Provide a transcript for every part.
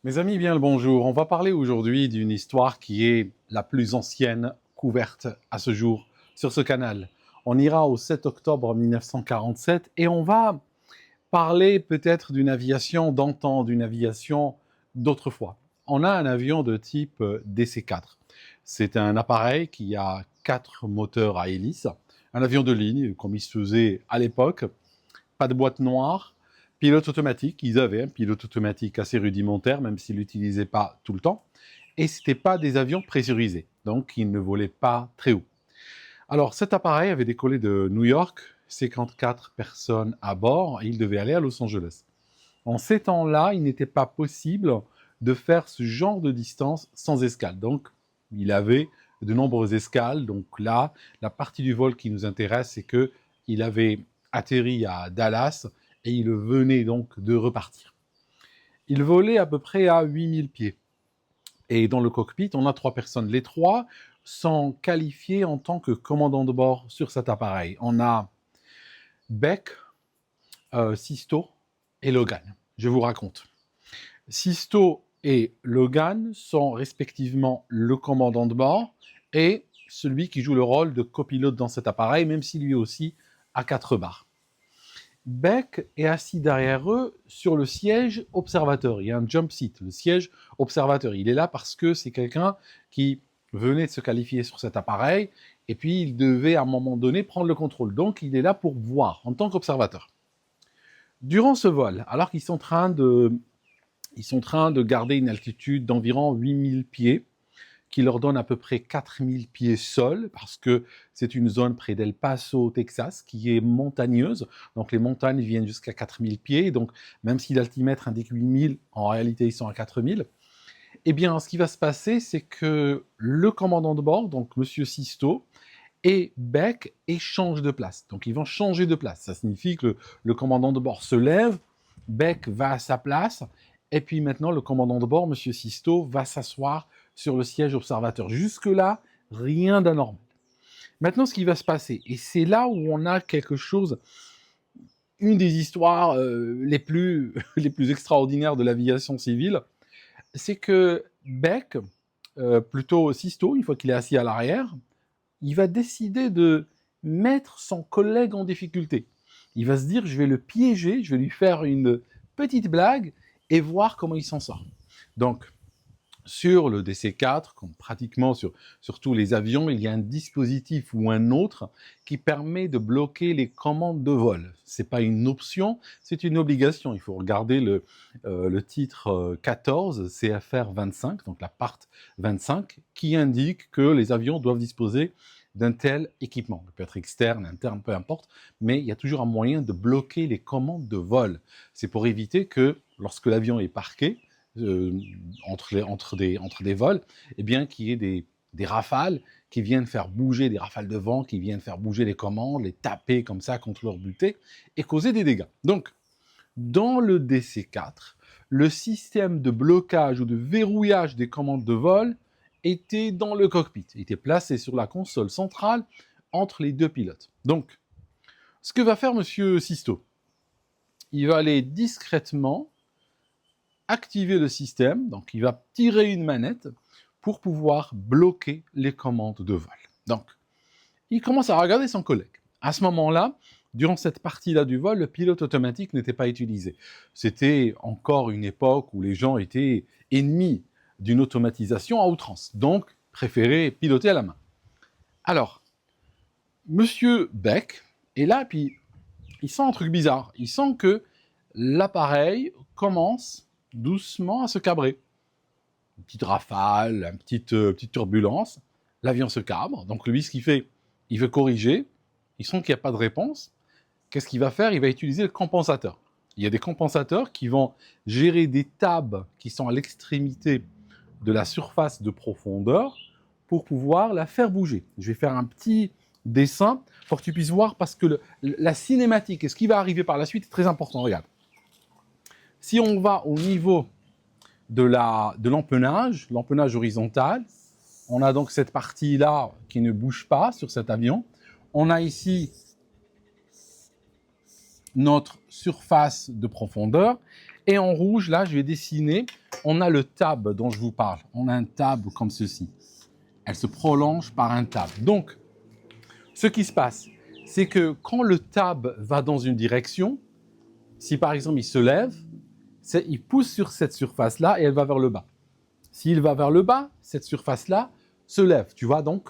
Mes amis, bien le bonjour. On va parler aujourd'hui d'une histoire qui est la plus ancienne couverte à ce jour sur ce canal. On ira au 7 octobre 1947 et on va parler peut-être d'une aviation d'antan, d'une aviation d'autrefois. On a un avion de type DC-4. C'est un appareil qui a 4 moteurs à hélice, un avion de ligne comme il se faisait à l'époque, pas de boîte noire, pilote automatique, ils avaient un pilote automatique assez rudimentaire, même s'ils ne l'utilisaient pas tout le temps, et ce n'étaient pas des avions pressurisés, donc ils ne volaient pas très haut. Alors cet appareil avait décollé de New York, 54 personnes à bord, et il devait aller à Los Angeles. En ces temps-là, il n'était pas possible de faire ce genre de distance sans escale, donc il avait de nombreuses escales, donc là, la partie du vol qui nous intéresse, c'est qu'il avait atterri à Dallas, et il venait donc de repartir. Il volait à peu près à 8000 pieds. Et dans le cockpit, on a 3 personnes. Les 3 sont qualifiés en tant que commandants de bord sur cet appareil. On a Beck, Sisto et Logan. Je vous raconte. Sisto et Logan sont respectivement le commandant de bord et celui qui joue le rôle de copilote dans cet appareil, même si lui aussi a 4 barres. Beck est assis derrière eux sur le siège observateur. Il y a un jump seat, le siège observateur. Il est là parce que c'est quelqu'un qui venait de se qualifier sur cet appareil et puis il devait à un moment donné prendre le contrôle. Donc il est là pour voir en tant qu'observateur. Durant ce vol, alors qu'ils sont en train de garder une altitude d'environ 8000 pieds, qui leur donne à peu près 4000 pieds sol, parce que c'est une zone près d'El Paso, Texas, qui est montagneuse. Donc les montagnes viennent jusqu'à 4000 pieds. Donc même si l'altimètre indique 8000, en réalité ils sont à 4000. Eh bien, ce qui va se passer, c'est que le commandant de bord, donc Monsieur Sisto, et Beck échangent de place. Donc ils vont changer de place. Ça signifie que le commandant de bord se lève, Beck va à sa place, et puis maintenant le commandant de bord, Monsieur Sisto, va s'asseoir sur le siège observateur. Jusque-là, rien d'anormal. Maintenant, ce qui va se passer, et c'est là où on a quelque chose, une des histoires les plus extraordinaires de l'aviation civile, c'est que Beck, plutôt Sisto, une fois qu'il est assis à l'arrière, il va décider de mettre son collègue en difficulté. Il va se dire, je vais le piéger, je vais lui faire une petite blague et voir comment il s'en sort. Donc, sur le DC-4, comme pratiquement sur tous les avions, il y a un dispositif ou un autre qui permet de bloquer les commandes de vol. Ce n'est pas une option, c'est une obligation. Il faut regarder le titre 14, CFR 25, donc la part 25, qui indique que les avions doivent disposer d'un tel équipement. Il peut être externe, interne, peu importe, mais il y a toujours un moyen de bloquer les commandes de vol. C'est pour éviter que, lorsque l'avion est parqué, entre des vols, eh bien, qu'il y ait des rafales qui viennent faire bouger, des rafales de vent qui viennent faire bouger les commandes, les taper comme ça contre leur butée et causer des dégâts. Donc, dans le DC-4, le système de blocage ou de verrouillage des commandes de vol était dans le cockpit, était placé sur la console centrale entre les deux pilotes. Donc, ce que va faire Monsieur Sisto, il va aller discrètement activer le système, donc il va tirer une manette pour pouvoir bloquer les commandes de vol. Donc, il commence à regarder son collègue. À ce moment-là, durant cette partie-là du vol, le pilote automatique n'était pas utilisé. C'était encore une époque où les gens étaient ennemis d'une automatisation à outrance, donc préféraient piloter à la main. Alors, Monsieur Beck est là, puis il sent un truc bizarre. Il sent que l'appareil commence doucement à se cabrer. Une petite rafale, une petite turbulence, l'avion se cabre, donc lui, ce qu'il fait, il veut corriger, il sent qu'il n'y a pas de réponse. Qu'est-ce qu'il va faire? Il va utiliser le compensateur. Il y a des compensateurs qui vont gérer des tables qui sont à l'extrémité de la surface de profondeur pour pouvoir la faire bouger. Je vais faire un petit dessin pour que tu puisses voir, parce que la cinématique et ce qui va arriver par la suite est très important. Regarde. Si on va au niveau de l'empennage horizontal, on a donc cette partie-là qui ne bouge pas sur cet avion. On a ici notre surface de profondeur. Et en rouge, là, je vais dessiner on a le tab dont je vous parle. On a un tab comme ceci. Elle se prolonge par un tab. Donc, ce qui se passe, c'est que quand le tab va dans une direction, si par exemple il se lève, il pousse sur cette surface-là et elle va vers le bas. S'il va vers le bas, cette surface-là se lève. Tu vois, donc,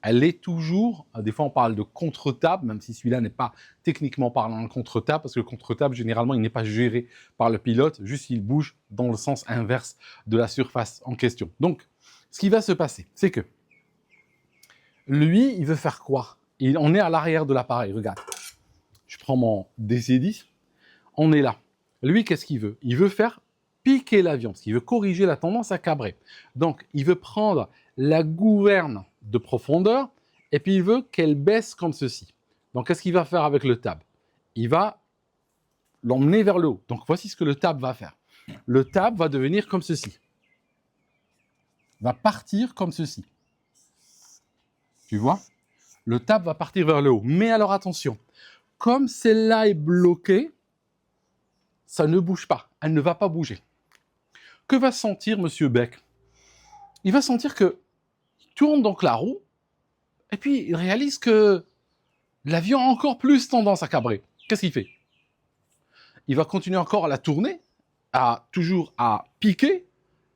elle est toujours, des fois on parle de contre-tab, même si celui-là n'est pas techniquement parlant un contre-tab, parce que le contre-tab, généralement, il n'est pas géré par le pilote, juste il bouge dans le sens inverse de la surface en question. Donc, ce qui va se passer, c'est que lui, il veut faire quoi? On est à l'arrière de l'appareil, regarde. Je prends mon DC-10, on est là. Lui, qu'est-ce qu'il veut? Il veut faire piquer l'avion, parce qu'il veut corriger la tendance à cabrer. Donc, il veut prendre la gouverne de profondeur, et puis il veut qu'elle baisse comme ceci. Donc, qu'est-ce qu'il va faire avec le tab? Il va l'emmener vers le haut. Donc, voici ce que le tab va faire. Le tab va devenir comme ceci. Va partir comme ceci. Tu vois? Le tab va partir vers le haut. Mais alors, attention. Comme celle-là est bloquée, ça ne bouge pas. Elle ne va pas bouger. Que va sentir Monsieur Beck? Il va sentir que il tourne donc la roue, et puis il réalise que l'avion a encore plus tendance à cabrer. Qu'est-ce qu'il fait? Il va continuer encore à la tourner, toujours à piquer,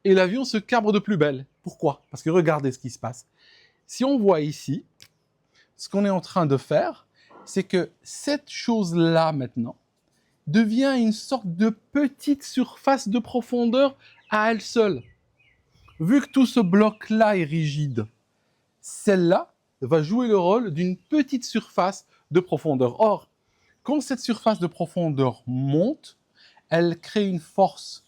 et l'avion se cabre de plus belle. Pourquoi? Parce que regardez ce qui se passe. Si on voit ici, ce qu'on est en train de faire, c'est que cette chose-là maintenant devient une sorte de petite surface de profondeur à elle seule. Vu que tout ce bloc-là est rigide, celle-là va jouer le rôle d'une petite surface de profondeur. Or, quand cette surface de profondeur monte, elle crée une force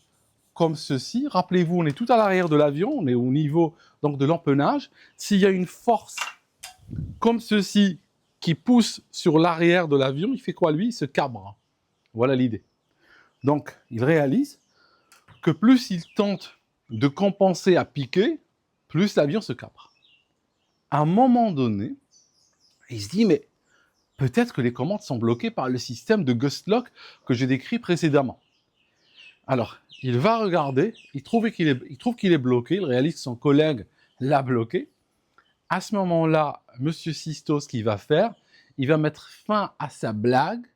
comme ceci. Rappelez-vous, on est tout à l'arrière de l'avion, on est au niveau donc de l'empennage. S'il y a une force comme ceci qui pousse sur l'arrière de l'avion, il fait quoi lui? Il se cabre. Voilà l'idée. Donc, il réalise que plus il tente de compenser à piquer, plus l'avion se cabre. À un moment donné, il se dit, mais peut-être que les commandes sont bloquées par le système de gust lock que j'ai décrit précédemment. Alors, il va regarder, il trouve qu'il est bloqué, il réalise que son collègue l'a bloqué. À ce moment-là, Monsieur Sisto, ce qu'il va faire, il va mettre fin à sa blague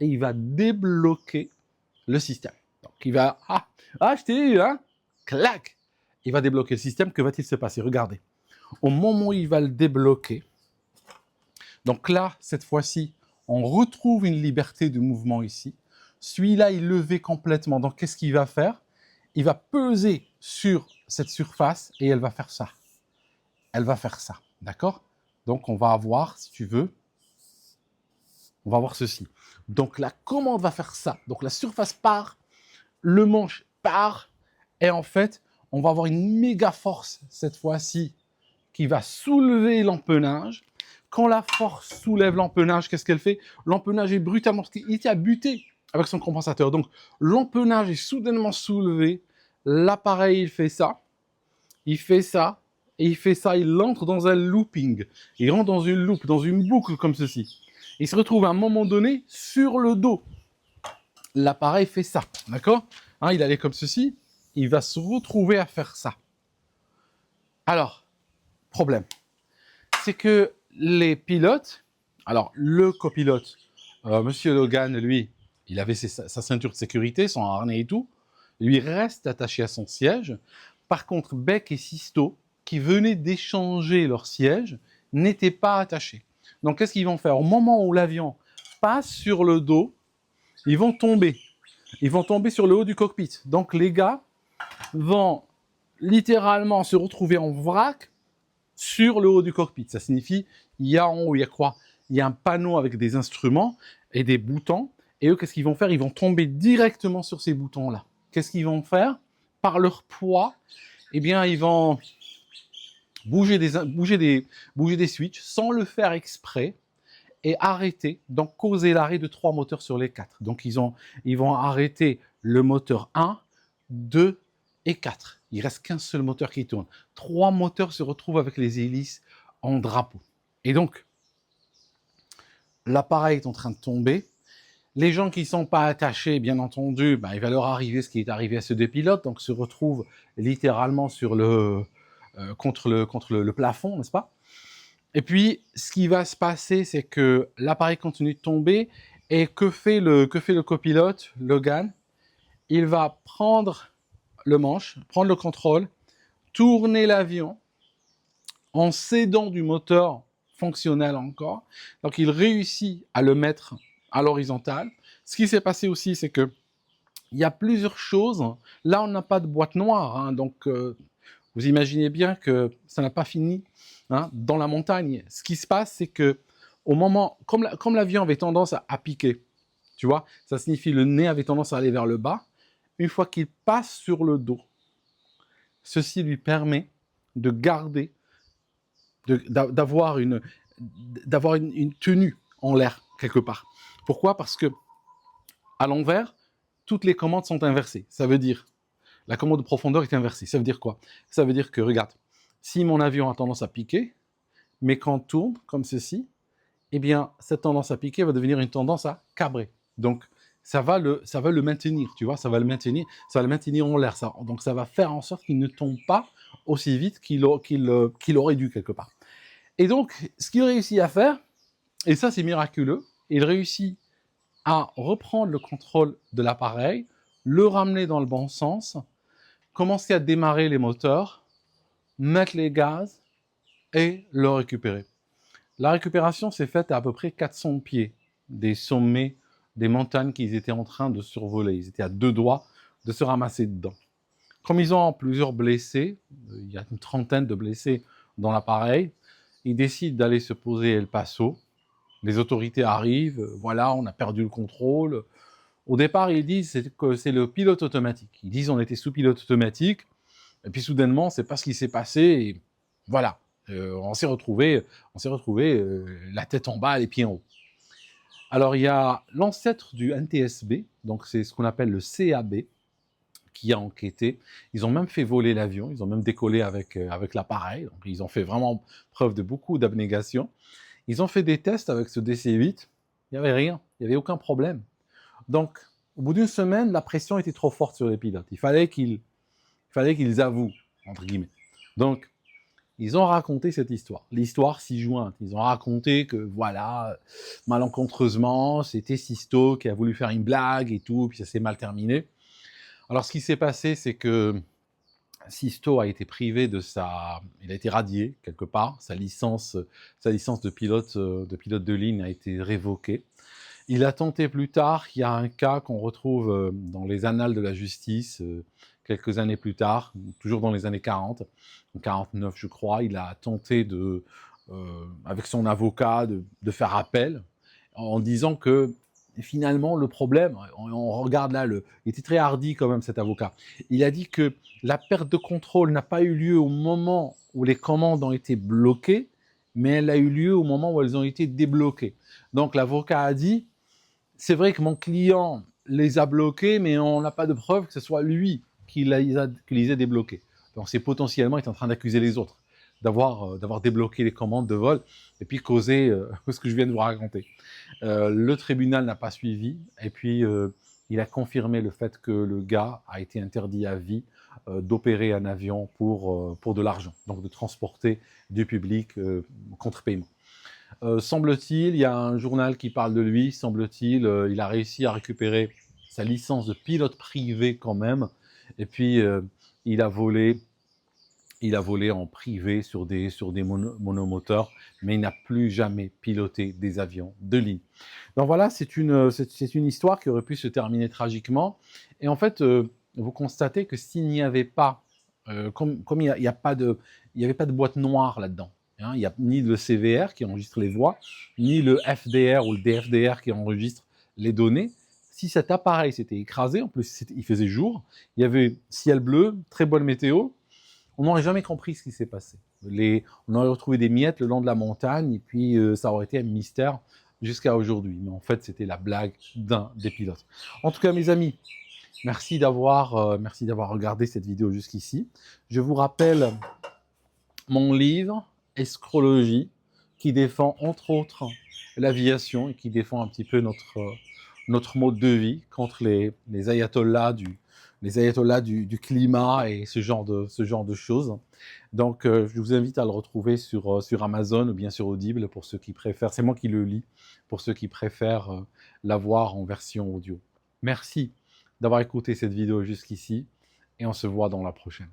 et il va débloquer le système. Donc, il va... je t'ai eu, hein? Clac! Il va débloquer le système. Que va-t-il se passer? Regardez. Au moment où il va le débloquer, donc là, cette fois-ci, on retrouve une liberté de mouvement ici. Celui-là, il est levé complètement. Donc, qu'est-ce qu'il va faire? Il va peser sur cette surface et elle va faire ça. Elle va faire ça. D'accord? Donc, on va avoir, si tu veux, on va voir ceci. Donc, la commande va faire ça. Donc, la surface part, le manche part, et en fait, on va avoir une méga force, cette fois-ci, qui va soulever l'empennage. Quand la force soulève l'empennage, qu'est-ce qu'elle fait? L'empennage est brutalement... Il était à buter avec son compensateur. Donc, l'empennage est soudainement soulevé. L'appareil, il fait ça, et il fait ça, il entre dans un looping. Il rentre dans une loupe, dans une boucle comme ceci. Il se retrouve à un moment donné sur le dos. L'appareil fait ça, d'accord? Il allait comme ceci, il va se retrouver à faire ça. Alors, problème, c'est que les pilotes, alors le copilote, Monsieur Logan, lui, il avait sa ceinture de sécurité, son harnais et tout, lui reste attaché à son siège. Par contre, Beck et Sisto, qui venaient d'échanger leur siège, n'étaient pas attachés. Donc, qu'est-ce qu'ils vont faire? Au moment où l'avion passe sur le dos, ils vont tomber. Ils vont tomber sur le haut du cockpit. Donc, les gars vont littéralement se retrouver en vrac sur le haut du cockpit. Ça signifie, il y a en haut, il y a quoi? Il y a un panneau avec des instruments et des boutons. Et eux, qu'est-ce qu'ils vont faire? Ils vont tomber directement sur ces boutons-là. Qu'est-ce qu'ils vont faire? Par leur poids, eh bien, ils vont bouger des switches sans le faire exprès et arrêter, donc causer l'arrêt de 3 moteurs sur les 4. Donc, ils vont arrêter le moteur 1, 2 et 4. Il reste qu'un seul moteur qui tourne. 3 moteurs se retrouvent avec les hélices en drapeau. Et donc, l'appareil est en train de tomber. Les gens qui ne sont pas attachés, bien entendu, il va leur arriver ce qui est arrivé à ces deux pilotes, donc se retrouvent littéralement sur contre le plafond, n'est-ce pas? Et puis, ce qui va se passer, c'est que l'appareil continue de tomber, et que fait le copilote, Logan? Il va prendre le manche, prendre le contrôle, tourner l'avion en s'aidant du moteur fonctionnel encore. Donc, il réussit à le mettre à l'horizontale. Ce qui s'est passé aussi, c'est que il y a plusieurs choses. Là, on n'a pas de boîte noire, hein, donc vous imaginez bien que ça n'a pas fini hein, dans la montagne. Ce qui se passe, c'est que au moment, comme l'avion avait tendance à piquer, tu vois, ça signifie le nez avait tendance à aller vers le bas. Une fois qu'il passe sur le dos, ceci lui permet de garder, d'avoir une tenue en l'air quelque part. Pourquoi? Parce que à l'envers, toutes les commandes sont inversées. Ça veut dire, la commande de profondeur est inversée. Ça veut dire quoi? Ça veut dire que, regarde, si mon avion a tendance à piquer, mais quand on tourne comme ceci, eh bien, cette tendance à piquer va devenir une tendance à cabrer. Donc, ça va le maintenir, tu vois, ça va le maintenir en l'air. Donc, ça va faire en sorte qu'il ne tombe pas aussi vite qu'il aurait dû quelque part. Et donc, ce qu'il réussit à faire, et ça c'est miraculeux, il réussit à reprendre le contrôle de l'appareil, le ramener dans le bon sens, commencer à démarrer les moteurs, mettre les gaz et le récupérer. La récupération s'est faite à peu près 400 pieds des sommets des montagnes qu'ils étaient en train de survoler. Ils étaient à 2 doigts de se ramasser dedans. Comme ils ont plusieurs blessés, il y a une trentaine de blessés dans l'appareil, ils décident d'aller se poser El Paso. Les autorités arrivent, voilà, on a perdu le contrôle. Au départ, ils disent que c'est le pilote automatique. Ils disent on était sous pilote automatique, et puis soudainement, c'est pas ce qui s'est passé, et voilà. On s'est retrouvé la tête en bas, les pieds en haut. Alors, il y a l'ancêtre du NTSB, donc c'est ce qu'on appelle le CAB, qui a enquêté. Ils ont même fait voler l'avion, ils ont même décollé avec l'appareil, donc ils ont fait vraiment preuve de beaucoup d'abnégation. Ils ont fait des tests avec ce DC-8, il n'y avait rien, il n'y avait aucun problème. Donc, au bout d'une semaine, la pression était trop forte sur les pilotes. Il fallait qu'ils avouent, entre guillemets. Donc, ils ont raconté cette histoire, l'histoire ci-jointe. Ils ont raconté que, voilà, malencontreusement, c'était Sisto qui a voulu faire une blague et tout, puis ça s'est mal terminé. Alors, ce qui s'est passé, c'est que Sisto a été privé il a été radié quelque part. Sa licence de pilote de ligne a été révoquée. Il a tenté plus tard. Il y a un cas qu'on retrouve dans les annales de la justice quelques années plus tard, toujours dans les années 40, en 49 je crois. Il a tenté avec son avocat de faire appel en disant que finalement, le problème, on regarde là, il était très hardi quand même cet avocat. Il a dit que la perte de contrôle n'a pas eu lieu au moment où les commandes ont été bloquées, mais elle a eu lieu au moment où elles ont été débloquées. Donc l'avocat a dit, c'est vrai que mon client les a bloquées, mais on n'a pas de preuve que ce soit lui qui les a débloquées. Donc c'est potentiellement, il est en train d'accuser les autres d'avoir débloqué les commandes de vol et puis causé ce que je viens de vous raconter. Le tribunal n'a pas suivi et puis il a confirmé le fait que le gars a été interdit à vie d'opérer un avion pour de l'argent, donc de transporter du public contre paiement. Semble-t-il, il y a un journal qui parle de lui, semble-t-il, il a réussi à récupérer sa licence de pilote privé quand même, et puis il a volé en privé sur des monomoteurs, mais il n'a plus jamais piloté des avions de ligne. Donc voilà, c'est une histoire qui aurait pu se terminer tragiquement. Et en fait, vous constatez que s'il n'y avait pas, comme il n'y avait pas de boîte noire là-dedans, hein, il n'y a ni le CVR qui enregistre les voix, ni le FDR ou le DFDR qui enregistre les données. Si cet appareil s'était écrasé, en plus il faisait jour, il y avait ciel bleu, très bonne météo, on n'aurait jamais compris ce qui s'est passé. On aurait retrouvé des miettes le long de la montagne, et puis ça aurait été un mystère jusqu'à aujourd'hui. Mais en fait, c'était la blague d'un des pilotes. En tout cas, mes amis, merci d'avoir regardé cette vidéo jusqu'ici. Je vous rappelle mon livre, Escrologie, qui défend entre autres l'aviation et qui défend un petit peu notre mode de vie contre les ayatollahs du climat et ce genre de choses. Donc, je vous invite à le retrouver sur Amazon ou bien sur Audible pour ceux qui préfèrent. C'est moi qui le lis, pour ceux qui préfèrent l'avoir en version audio. Merci d'avoir écouté cette vidéo jusqu'ici et on se voit dans la prochaine.